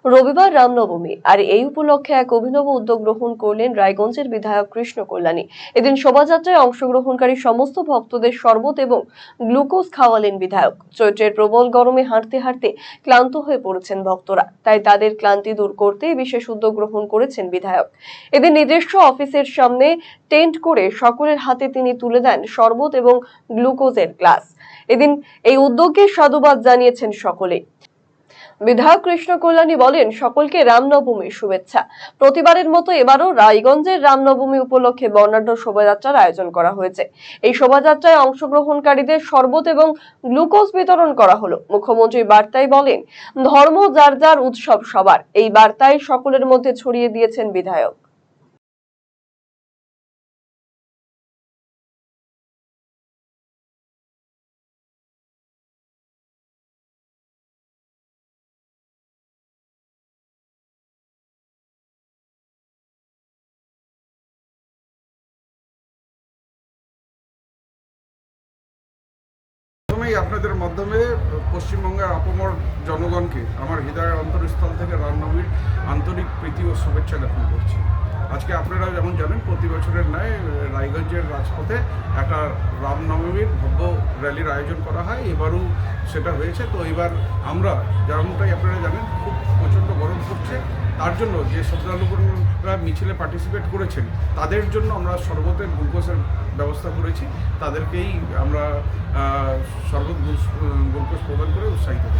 রবিবার রামনবমী, আর এই উপলক্ষে এক অভিনব উদ্যোগ গ্রহণ করলেন রায়গঞ্জের বিধায়ক কৃষ্ণ কল্যাণী। এদিন শোভাযাত্রায় অংশগ্রহণকারী সমস্ত ভক্তদের শরবত এবং গ্লুকোজ খাওয়ালেন বিধায়ক। চৈত্রের প্রবল গরমে হাঁটতে হাঁটতে ক্লান্ত হয়ে পড়েছেন ভক্তরা, তাই তাদের ক্লান্তি দূর করতে বিশেষ উদ্যোগ গ্রহণ করেছেন বিধায়ক। এদিন নিজস্ব অফিসের সামনে টেন্ট করে সকলের হাতে তিনি তুলে দেন শরবত এবং গ্লুকোজের গ্লাস। এদিন এই উদ্যোগকে সাধুবাদ জানিয়েছেন সকলে। বিধায়ক কৃষ্ণ কল্যাণী বলেন, সকলকে রামনবমীর শুভেচ্ছা। প্রতিবারের মতো এবারও রায়গঞ্জের রামনবমী উপলক্ষে বর্ণাঢ্য শোভাযাত্রার আয়োজন করা হয়েছে। এই শোভাযাত্রায় অংশগ্রহণকারীদের শরবত এবং গ্লুকোজ বিতরণ করা হলো। মুখ্যমন্ত্রী বার্তায় বলেন, ধর্ম যার যার, উৎসব সবার। এই বার্তায় সকলের মধ্যে ছড়িয়ে দিয়েছেন বিধায়ক। আপনাদের মাধ্যমে পশ্চিমবঙ্গের আপামর জনগণকে আমার হৃদয়ের অন্তরস্থল থেকে রামনবমীর আন্তরিক প্রীতি ও শুভেচ্ছা জ্ঞাপন করছি। আজকে আপনারা যেমন জানেন, প্রতি বছরের ন্যায় রায়গঞ্জের রাজপথে একটা রামনবমীর ভব্য র্যালির আয়োজন করা হয়। এবারও সেটা হয়েছে। তো এবার আমরা যেমনটাই আপনারা জানেন, খুব প্রচণ্ড গরম পড়ছে, তার জন্য যে শ্রদ্ধালুরা মিছিলে পার্টিসিপেট করেছেন তাদের জন্য আমরা শরবতের গ্লুকোজের ব্যবস্থা করেছি। তাদেরকেই আমরা শরবত গ্লুকোজ প্রদান করে উৎসাহিত করি।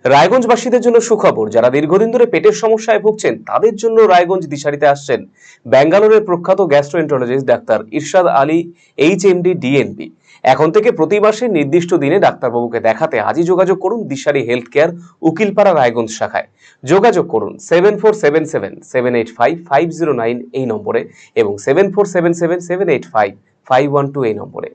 রায়গঞ্জবাসীদের জন্য সুখবর, যারা দীর্ঘদিন ধরে পেটের সমস্যায় ভুগছেন তাদের জন্য রায়গঞ্জ দিশারিতে আসছেন ব্যাঙ্গালোরের প্রখ্যাত গ্যাস্ট্রোএন্টারোলজিস্ট ডাক্তার ইরশাদ আলী, এইচএমডি, ডিএনবি। এখন থেকে প্রতি মাসে নির্দিষ্ট দিনে ডাক্তারবাবুকে দেখাতে আজই যোগাযোগ করুন দিশারি হেলথ কেয়ার, উকিলপাড়া, রায়গঞ্জ শাখায়। যোগাযোগ করুন 7477785509 এই নম্বরে এবং 7477785512 এই নম্বরে।